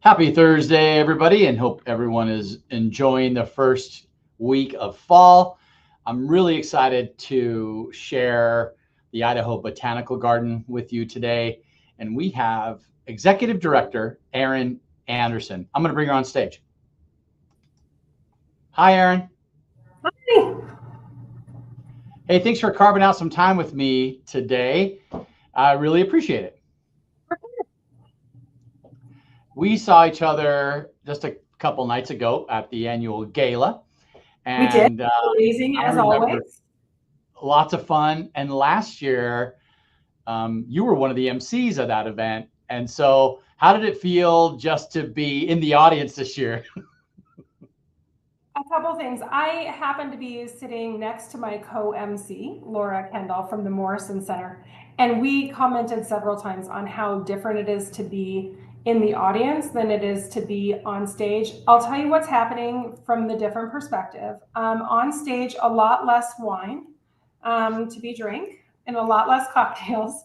Happy Thursday, everybody, and hope everyone is enjoying the first week of fall. I'm really excited to share the Idaho Botanical Garden with you today. And we have Executive Director Erin Anderson. I'm going to bring her on stage. Hi, Erin. Hi. Hey, thanks for carving out some time with me today. I really appreciate it. We saw each other just a couple nights ago at the annual gala. We did. And Amazing I as remember always. lots of fun. And last year, you were one of the MCs of that event. And so, how did it feel just to be in the audience this year? A couple things. I happen to be sitting next to my co-MC, Laura Kendall from the Morrison Center, and we commented several times on how different it is to be in the audience than it is to be on stage. I'll tell you what's happening from the different perspective. On stage, a lot less wine to be drank and a lot less cocktails.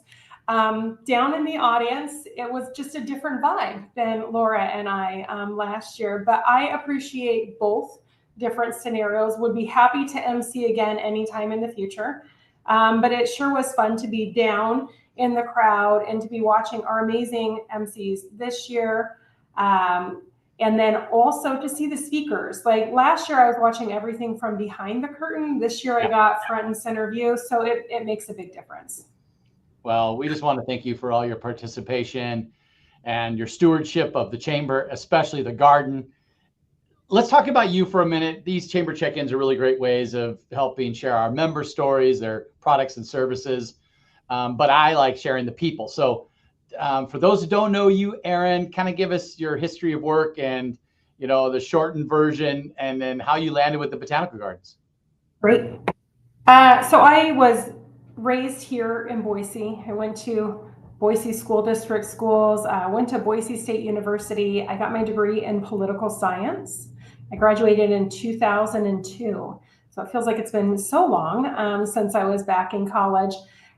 Down in the audience, it was just a different vibe than Laura and I last year, but I appreciate both different scenarios. Would be happy to MC again anytime in the future. But it sure was fun to be down in the crowd and to be watching our amazing MCs this year. And then also to see the speakers. Like last year, I was watching everything from behind the curtain. This year, I got front and center view. So it makes a big difference. Well, we just want to thank you for all your participation and your stewardship of the chamber, especially the garden. Let's talk about you for a minute. These chamber check-ins are really great ways of helping share our member stories, their products and services. But I like sharing the people. So for those who don't know you, Erin, kind of give us your history of work and, the shortened version, and then how you landed with the Botanical Gardens. Great. So I was raised here in Boise. I went to Boise School District schools, went to Boise State University. I got my degree in political science. I graduated in 2002. So it feels like it's been so long since I was back in college.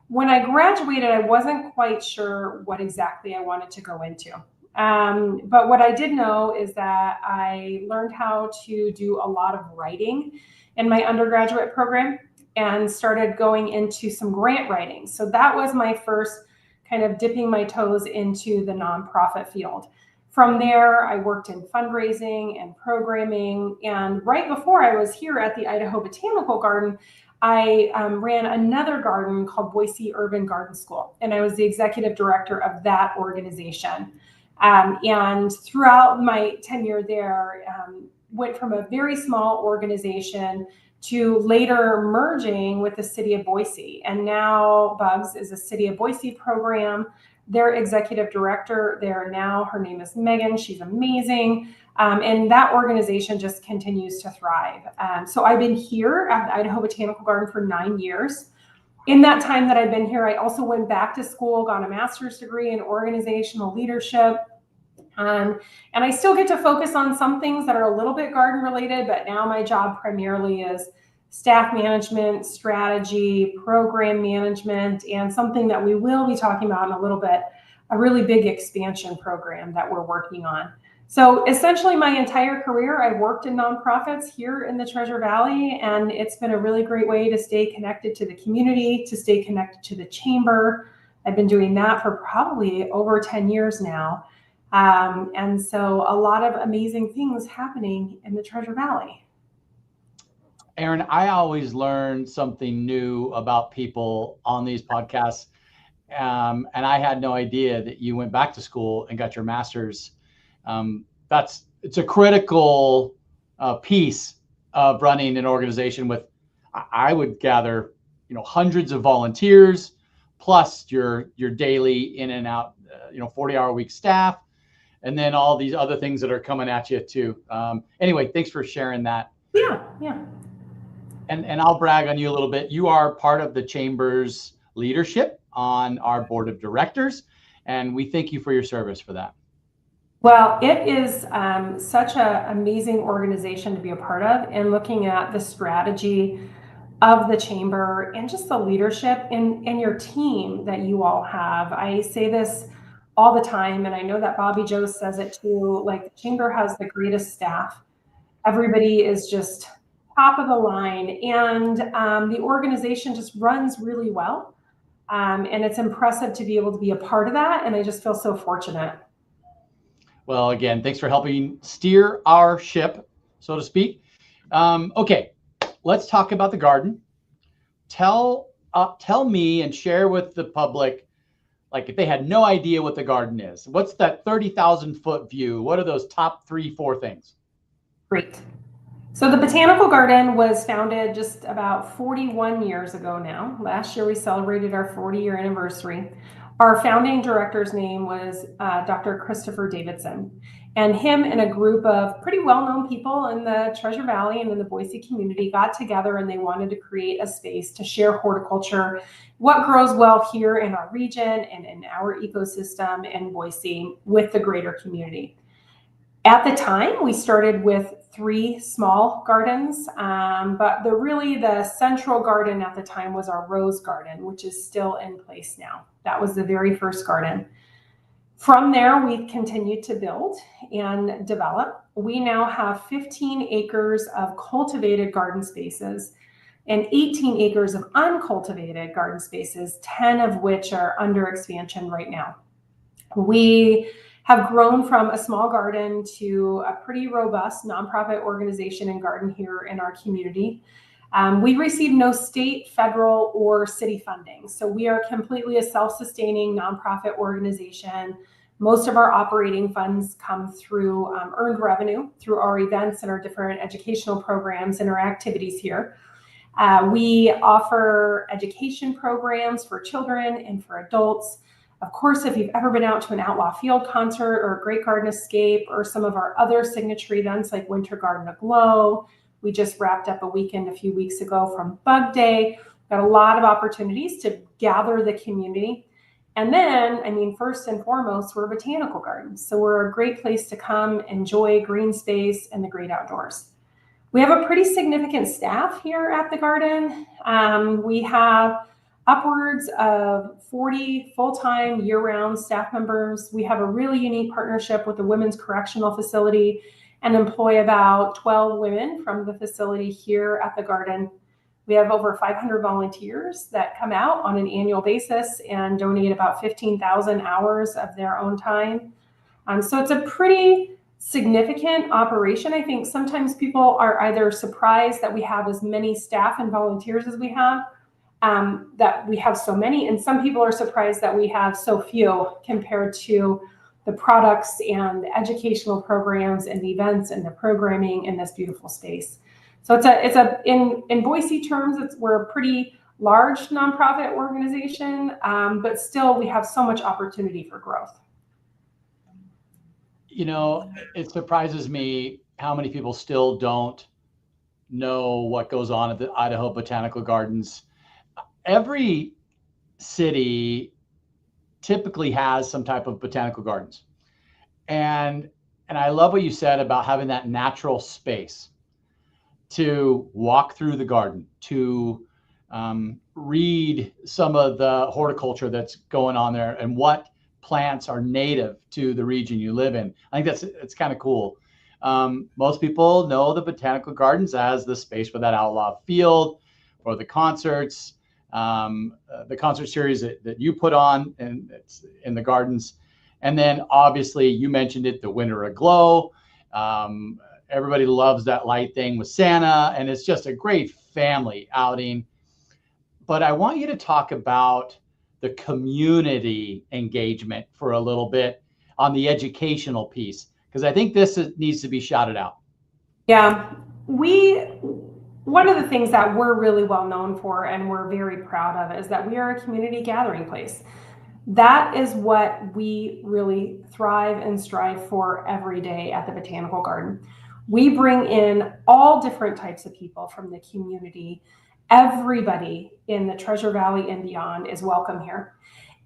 When I graduated, I wasn't quite sure what exactly I wanted to go into. But what I did know is that I learned how to do a lot of writing in my undergraduate program and started going into some grant writing. So that was my first kind of dipping my toes into the nonprofit field. From there, I worked in fundraising and programming. And right before I was here at the Idaho Botanical Garden, I ran another garden called Boise Urban Garden School. And I was the executive director of that organization. And throughout my tenure there, went from a very small organization to later merging with the city of Boise. And now Bugs is a city of Boise program. Their executive director there now, her name is Megan. She's amazing. And that organization just continues to thrive. So I've been here at the Idaho Botanical Garden for 9 years. In that time that I've been here, I also went back to school, got a master's degree in organizational leadership. And I still get to focus on some things that are a little bit garden related, but now my job primarily is staff management, strategy, program management, and something that we will be talking about in a little bit, a really big expansion program that we're working on. So essentially my entire career, I've worked in nonprofits here in the Treasure Valley, and it's been a really great way to stay connected to the community, to stay connected to the chamber. I've been doing that for probably over 10 years now. And so a lot of amazing things happening in the Treasure Valley. Erin, I always learn something new about people on these podcasts. And I had no idea that you went back to school and got your master's. It's a critical piece of running an organization with, I would gather, hundreds of volunteers, plus your daily in and out, 40-hour-a-week staff, and then all these other things that are coming at you too. Anyway, thanks for sharing that. Yeah. And I'll brag on you a little bit. You are part of the chamber's leadership on our board of directors, and we thank you for your service for that. Well, it is such an amazing organization to be a part of, and looking at the strategy of the chamber and just the leadership and your team that you all have. I say this all the time. And I know that Bobby Joe says it too, like the chamber has the greatest staff. Everybody is just top of the line, and the organization just runs really well. And it's impressive to be able to be a part of that. And I just feel so fortunate. Well, again, thanks for helping steer our ship, so to speak. Okay, let's talk about the garden. Tell me and share with the public, like if they had no idea what the garden is, what's that 30,000 foot view? What are those top 3-4 things? Great. So the Botanical Garden was founded just about 41 years ago now. Last year we celebrated our 40-year anniversary. Our founding director's name was Dr. Christopher Davidson. And him and a group of pretty well-known people in the Treasure Valley and in the Boise community got together, and they wanted to create a space to share horticulture, what grows well here in our region and in our ecosystem in Boise with the greater community. At the time, we started with 3 small gardens, but the central garden at the time was our rose garden, which is still in place now. That was the very first garden. From there, we continued to build and develop. We now have 15 acres of cultivated garden spaces and 18 acres of uncultivated garden spaces, 10 of which are under expansion right now. We have grown from a small garden to a pretty robust nonprofit organization and garden here in our community. We receive no state, federal, or city funding. So we are completely a self-sustaining nonprofit organization. Most of our operating funds come through earned revenue through our events and our different educational programs and our activities here. We offer education programs for children and for adults. Of course, if you've ever been out to an Outlaw Field concert or a Great Garden Escape or some of our other signature events like Winter Garden Aglow, we just wrapped up a weekend a few weeks ago from Bug Day. Got a lot of opportunities to gather the community. And then, first and foremost, we're a botanical garden. So we're a great place to come enjoy green space and the great outdoors. We have a pretty significant staff here at the garden. We have upwards of 40 full-time year-round staff members. We have a really unique partnership with the Women's Correctional Facility and employ about 12 women from the facility here at the garden. We have over 500 volunteers that come out on an annual basis and donate about 15,000 hours of their own time. So it's a pretty significant operation. I think sometimes people are either surprised that we have as many staff and volunteers as we have, that we have so many, and some people are surprised that we have so few compared to the products and the educational programs and the events and the programming in this beautiful space. So in Boise terms, we're a pretty large nonprofit organization, but still we have so much opportunity for growth. It surprises me how many people still don't know what goes on at the Idaho Botanical Gardens. Every city typically has some type of botanical gardens. And I love what you said about having that natural space to walk through the garden, to read some of the horticulture that's going on there and what plants are native to the region you live in. I think it's kind of cool. Most people know the Botanical Gardens as the space for that Outlaw Field or the concerts, the concert series that you put on and it's in the gardens. And then obviously you mentioned it, the Winter Aglow. Everybody loves that light thing with Santa, and it's just a great family outing. But I want you to talk about the community engagement for a little bit on the educational piece, because I think this needs to be shouted out. Yeah, one of the things that we're really well known for and we're very proud of is that we are a community gathering place. That is what we really thrive and strive for every day at the Botanical Garden. We bring in all different types of people from the community. Everybody in the Treasure Valley and beyond is welcome here.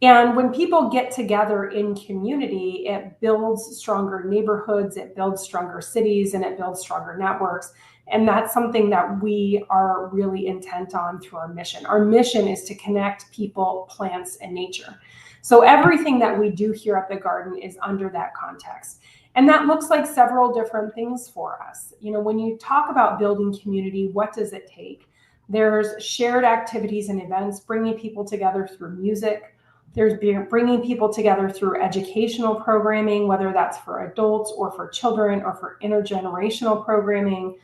And when people get together in community, it builds stronger neighborhoods, it builds stronger cities, and it builds stronger networks. And that's something that we are really intent on through our mission. Our mission is to connect people, plants, and nature. So everything that we do here at the garden is under that context. And that looks like several different things for us. When you talk about building community, what does it take? There's shared activities and events, bringing people together through music. There's bringing people together through educational programming, whether that's for adults or for children or for intergenerational programming.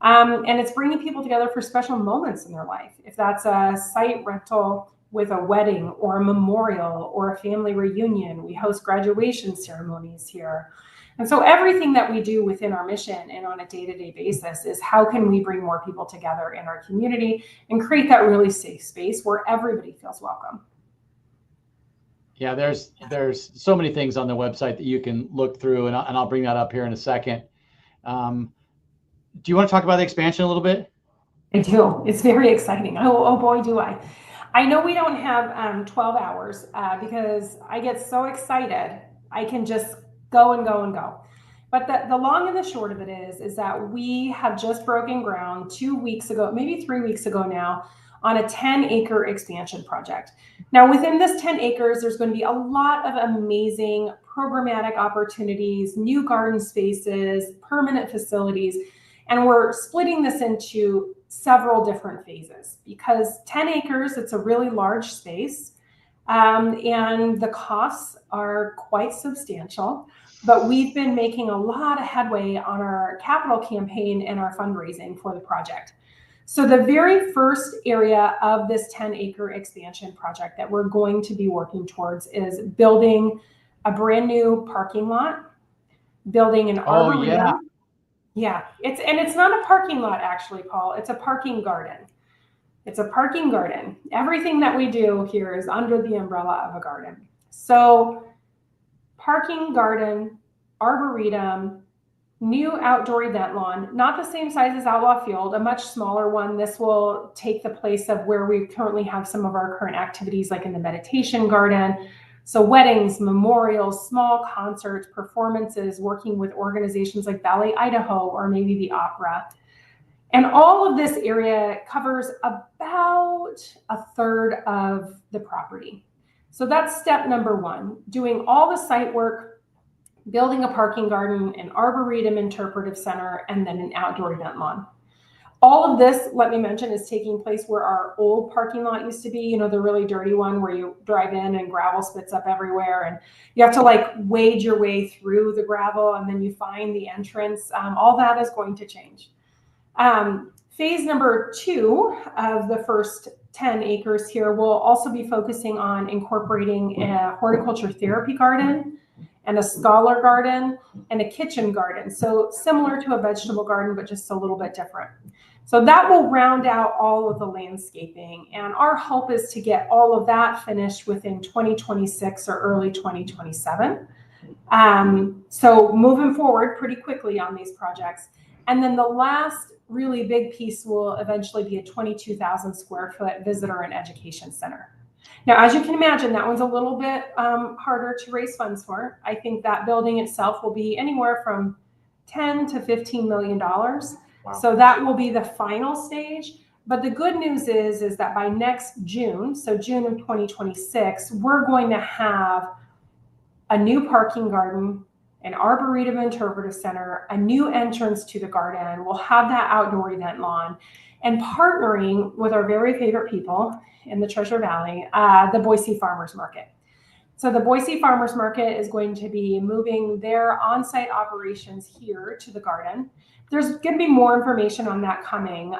And it's bringing people together for special moments in their life. If that's a site rental with a wedding or a memorial or a family reunion, we host graduation ceremonies here. And so everything that we do within our mission and on a day-to-day basis is how can we bring more people together in our community and create that really safe space where everybody feels welcome. Yeah, there's so many things on the website that you can look through, and I'll bring that up here in a second. Do you want to talk about the expansion a little bit? I do. It's very exciting. Oh boy, do I. I know we don't have 12 hours because I get so excited. I can just go and go and go. But the long and the short of it is that we have just broken ground 2 weeks ago, maybe 3 weeks ago now, on a 10-acre expansion project. Now, within this 10 acres, there's going to be a lot of amazing programmatic opportunities, new garden spaces, permanent facilities, and we're splitting this into several different phases because 10 acres, it's a really large space, and the costs are quite substantial. But we've been making a lot of headway on our capital campaign and our fundraising for the project. So the very first area of this 10-acre expansion project that we're going to be working towards is building a brand new parking lot, building an arboretum. Yeah, it's not a parking lot actually, Paul. It's a parking garden. It's a parking garden. Everything that we do here is under the umbrella of a garden. So parking garden, arboretum, new outdoor event lawn, not the same size as Outlaw Field, a much smaller one. This will take the place of where we currently have some of our current activities, like in the meditation garden. So weddings, memorials, small concerts, performances, working with organizations like Ballet Idaho or maybe the opera. And all of this area covers about a third of the property. So that's step number one, doing all the site work, building a parking garden, an arboretum interpretive center, and then an outdoor event lawn. All of this, let me mention, is taking place where our old parking lot used to be, the really dirty one where you drive in and gravel spits up everywhere and you have to wade your way through the gravel and then you find the entrance. All that is going to change. Phase number 2 of the first 10 acres here will also be focusing on incorporating a horticulture therapy garden and a scholar garden and a kitchen garden. So similar to a vegetable garden, but just a little bit different. So that will round out all of the landscaping. And our hope is to get all of that finished within 2026 or early 2027. So moving forward pretty quickly on these projects. And then the last really big piece will eventually be a 22,000 square foot visitor and education center. Now, as you can imagine, that one's a little bit harder to raise funds for. I think that building itself will be anywhere from $10 to $15 million. Wow. So that will be the final stage. But the good news is that by next June, so June of 2026, we're going to have a new parking garden, an arboretum interpretive center, a new entrance to the garden. We'll have that outdoor event lawn, and partnering with our very favorite people in the Treasure Valley, the Boise Farmers Market. So the Boise Farmers Market is going to be moving their on-site operations here to the garden. There's going to be more information on that coming.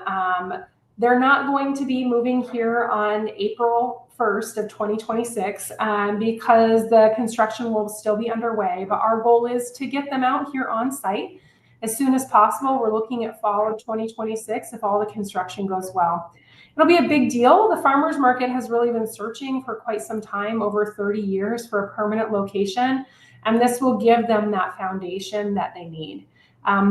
They're not going to be moving here on April 1st of 2026 because the construction will still be underway, but our goal is to get them out here on site as soon as possible. We're looking at fall of 2026 if all the construction goes well. It'll be a big deal. The farmers market has really been searching for quite some time, over 30 years, for a permanent location, and this will give them that foundation that they need.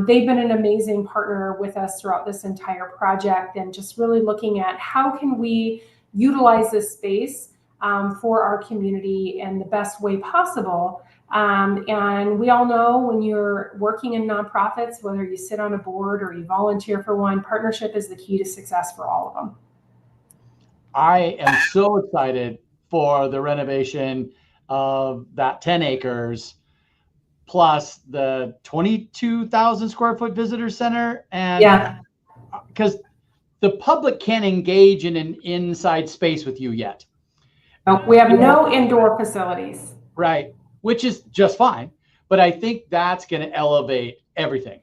They've been an amazing partner with us throughout this entire project, and just really looking at how can we utilize this space for our community in the best way possible. And we all know when you're working in nonprofits, whether you sit on a board or you volunteer for one, partnership is the key to success for all of them. I am so excited for the renovation of that 10 acres plus the 22,000 square foot visitor center. And Yeah. because the public can't engage in an inside space with you yet. No, we have no indoor facilities. Right. Which is just fine. But I think that's going to elevate everything.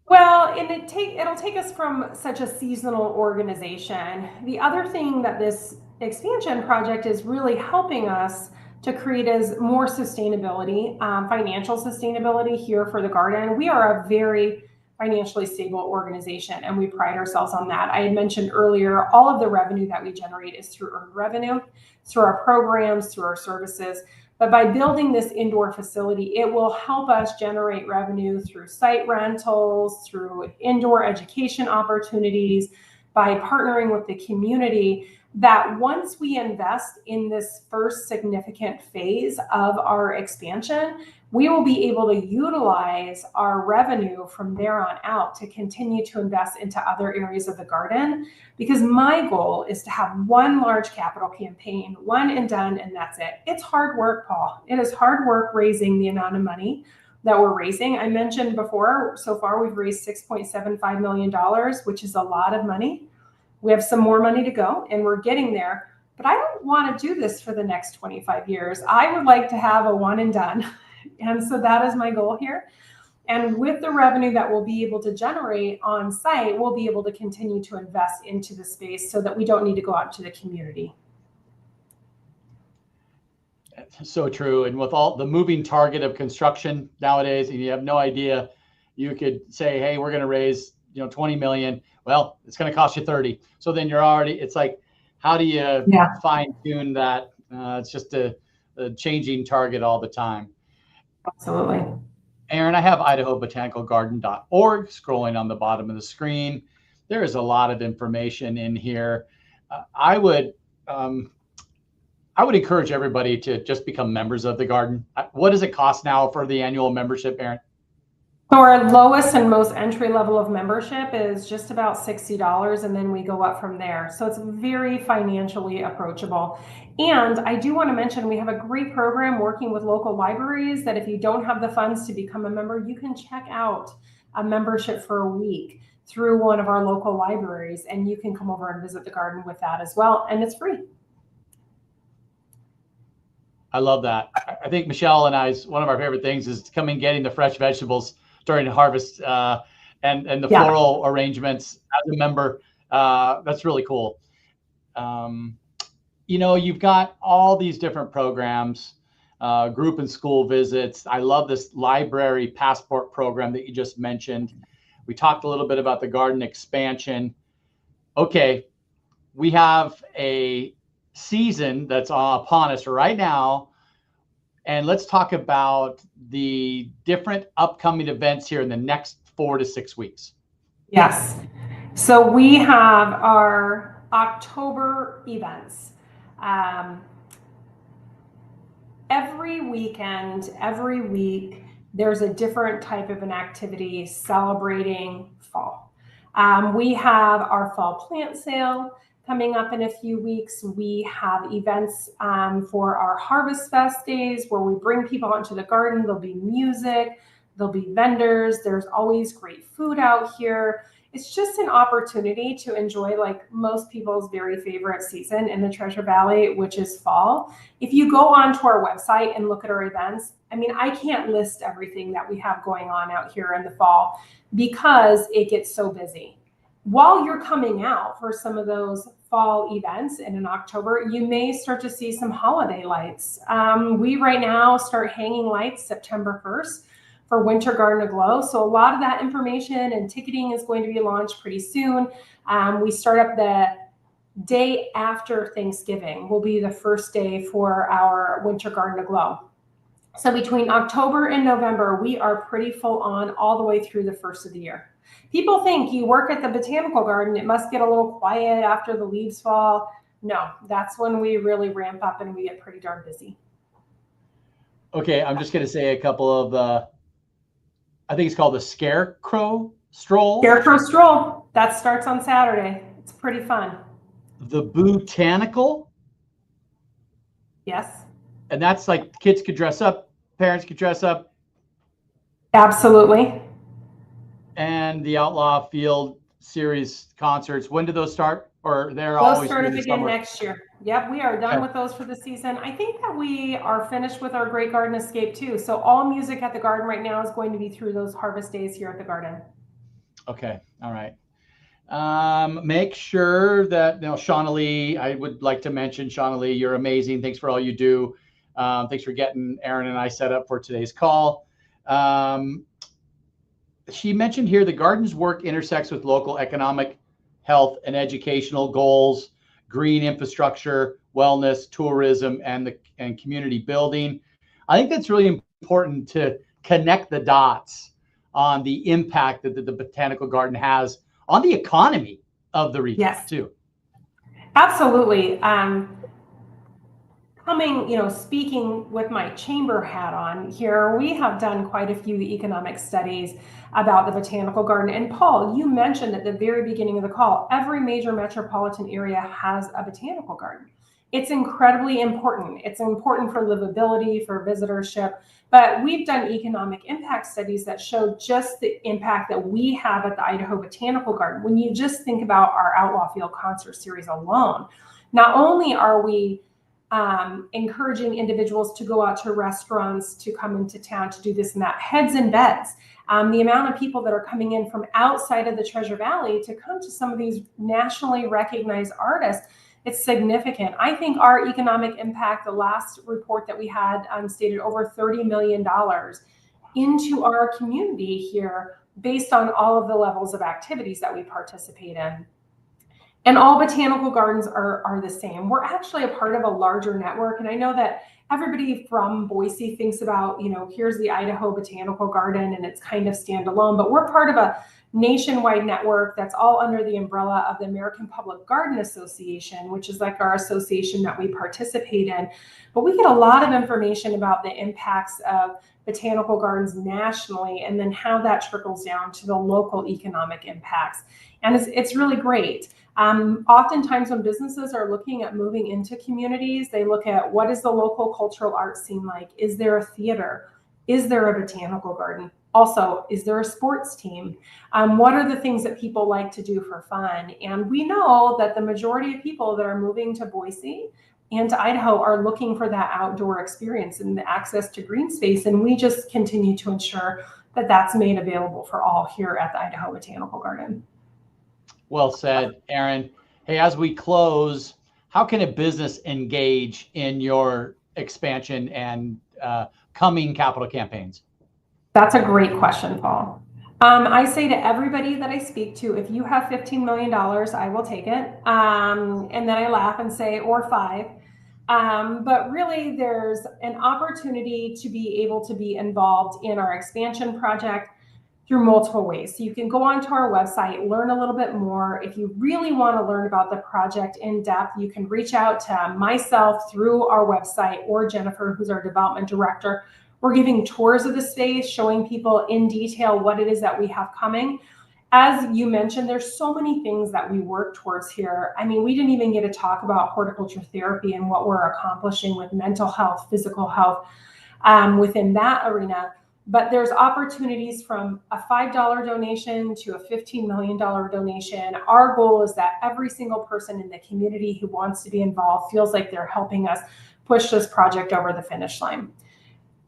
Well, and it'll take us from such a seasonal organization. The other thing that this expansion project is really helping us to create is more sustainability, financial sustainability here for the garden. We are a very financially stable organization, and we pride ourselves on that. I had mentioned earlier, all of the revenue that we generate is through earned revenue, through our programs, through our services. But by building this indoor facility, it will help us generate revenue through site rentals, through indoor education opportunities, by partnering with the community, that once we invest in this first significant phase of our expansion, we will be able to utilize our revenue from there on out to continue to invest into other areas of the garden. Because my goal is to have one large capital campaign, one and done, and that's it. It's hard work, Paul. It is hard work raising the amount of money that we're raising. I mentioned before, so far we've raised $6.75 million, which is a lot of money. We have some more money to go, and we're getting there. But I don't want to do this for the next 25 years. I would like to have a one and done. And so that is my goal here. And with the revenue that we'll be able to generate on site, we'll be able to continue to invest into the space so that we don't need to go out to the community. So true. And with all the moving target of construction nowadays, and you have no idea, you could say, hey, we're going to raise 20 million. Well, it's going to cost you 30. So then you're already, it's like, how do you fine tune that? It's just a changing target all the time. Absolutely. Aaron, I have idahobotanicalgarden.org scrolling on the bottom of the screen. There is a lot of information in here. I would encourage everybody to just become members of the garden. What does it cost now for the annual membership, Aaron? So our lowest and most entry level of membership is just about $60, and then we go up from there. So it's very financially approachable. And I do want to mention, we have a great program working with local libraries that if you don't have the funds to become a member, you can check out a membership for a week through one of our local libraries, and you can come over and visit the garden with that as well. And it's free. I love that. I think Michelle and I's one of our favorite things is coming getting the fresh vegetables during the harvest and the floral arrangements as a member. That's really cool. You've got all these different programs, group and school visits. I love this library passport program that you just mentioned. We talked a little bit about the garden expansion. Okay, we have a season that's upon us right now. And let's talk about the different upcoming events here in the next 4 to 6 weeks. Yes. So we have our October events. Every weekend, every week, there's a different type of an activity celebrating fall. We have our fall plant sale coming up in a few weeks. We have events for our Harvest Fest days where we bring people out into the garden. There'll be music, there'll be vendors. There's always great food out here. It's just an opportunity to enjoy like most people's very favorite season in the Treasure Valley, which is fall. If you go onto our website and look at our events, I mean, I can't list everything that we have going on out here in the fall because it gets so busy. While you're coming out for some of those fall events and in October, you may start to see some holiday lights. We right now start hanging lights September 1st for Winter Garden Aglow. So a lot of that information and ticketing is going to be launched pretty soon. We start up the day after Thanksgiving will be the first day for our Winter Garden Aglow. So between October and November, we are pretty full on all the way through the first of the year. People think you work at the botanical garden, it must get a little quiet after the leaves fall. No, that's when we really ramp up and we get pretty darn busy. Okay, I'm just going to say a couple of, I think it's called the Scarecrow Stroll. Scarecrow Stroll, that starts on Saturday. It's pretty fun. The Botanical. Yes. And that's like kids could dress up, parents could dress up. Absolutely. And the Outlaw Field Series concerts, when do those start? Or they're Those always start through up the again summer? next year. Yep, we are done Okay. with those for the season. I think that we are finished with our Great Garden Escape too. So all music at the garden right now is going to be through those harvest days here at the garden. Okay. All right. Make sure that, Shauna Lee, I would like to mention, Shauna Lee, you're amazing. Thanks for all you do. Thanks for getting Aaron and I set up for today's call. She mentioned here the garden's work intersects with local economic, health, and educational goals, green infrastructure, wellness, tourism, and community building. I think that's really important to connect the dots on the impact that the botanical garden has on the economy of the region Yes, too. absolutely. Speaking with my chamber hat on here, we have done quite a few economic studies about the botanical garden. And Paul, you mentioned at the very beginning of the call, every major metropolitan area has a botanical garden. It's incredibly important. It's important for livability, for visitorship, but we've done economic impact studies that show just the impact that we have at the Idaho Botanical Garden. When you just think about our Outlaw Field concert series alone, not only are we encouraging individuals to go out to restaurants, to come into town, to do this and that, heads and beds. The amount of people that are coming in from outside of the Treasure Valley to come to some of these nationally recognized artists, it's significant. I think our economic impact, the last report that we had stated over $30 million into our community here based on all of the levels of activities that we participate in. And all botanical gardens are the same. We're actually a part of a larger network. And I know that everybody from Boise thinks about, here's the Idaho Botanical Garden and it's kind of standalone, but we're part of a nationwide network that's all under the umbrella of the American Public Garden Association, which is like our association that we participate in. But we get a lot of information about the impacts of botanical gardens nationally and then how that trickles down to the local economic impacts. And it's really great. Oftentimes when businesses are looking at moving into communities, they look at what is the local cultural arts scene like? Is there a theater? Is there a botanical garden? Also, is there a sports team? What are the things that people like to do for fun? And we know that the majority of people that are moving to Boise and to Idaho are looking for that outdoor experience and the access to green space. And we just continue to ensure that that's made available for all here at the Idaho Botanical Garden. Well said, Aaron. Hey, as we close, how can a business engage in your expansion and coming capital campaigns? That's a great question, Paul. I say to everybody that I speak to, if you have $15 million, I will take it. And then I laugh and say, or 5. But really, there's an opportunity to be able to be involved in our expansion project through multiple ways. So you can go onto our website, learn a little bit more. If you really want to learn about the project in depth, you can reach out to myself through our website or Jennifer, who's our development director. We're giving tours of the space, showing people in detail what it is that we have coming. As you mentioned, there's so many things that we work towards here. I mean, we didn't even get to talk about horticulture therapy and what we're accomplishing with mental health, physical health within that arena. But there's opportunities from a $5 donation to a $15 million donation. Our goal is that every single person in the community who wants to be involved feels like they're helping us push this project over the finish line.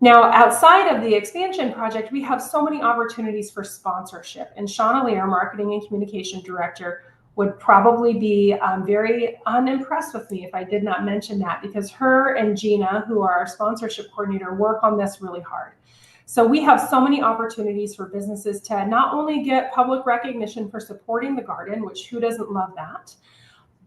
Now, outside of the expansion project, we have so many opportunities for sponsorship. And Shauna Lee, our marketing and communication director, would probably be very unimpressed with me if I did not mention that, because her and Gina, who are our sponsorship coordinator, work on this really hard. So we have so many opportunities for businesses to not only get public recognition for supporting the garden, which who doesn't love that,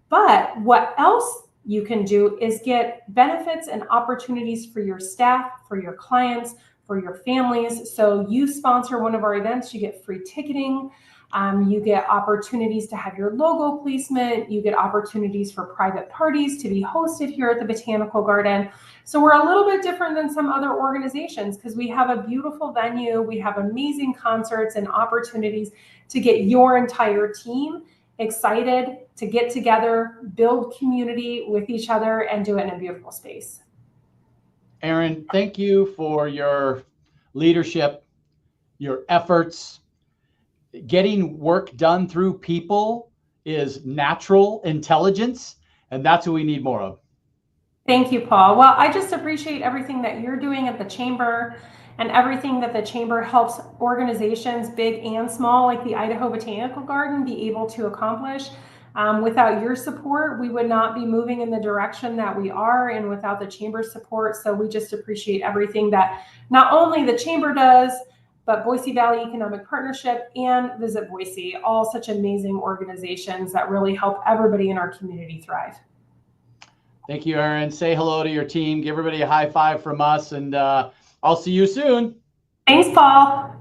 but what else you can do is get benefits and opportunities for your staff, for your clients, for your families. So you sponsor one of our events, you get free ticketing. You get opportunities to have your logo placement. You get opportunities for private parties to be hosted here at the Botanical Garden. So we're a little bit different than some other organizations because we have a beautiful venue. We have amazing concerts and opportunities to get your entire team excited to get together, build community with each other, and do it in a beautiful space. Erin, thank you for your leadership, your efforts. Getting work done through people is natural intelligence, and that's what we need more of. Thank you, Paul. Well, I just appreciate everything that you're doing at the Chamber and everything that the Chamber helps organizations, big and small, like the Idaho Botanical Garden, be able to accomplish. Without your support, we would not be moving in the direction that we are, and without the Chamber's support. So we just appreciate everything that not only the Chamber does, but Boise Valley Economic Partnership and Visit Boise, all such amazing organizations that really help everybody in our community thrive. Thank you, Erin. Say hello to your team. Give everybody a high five from us, and I'll see you soon. Thanks, Paul.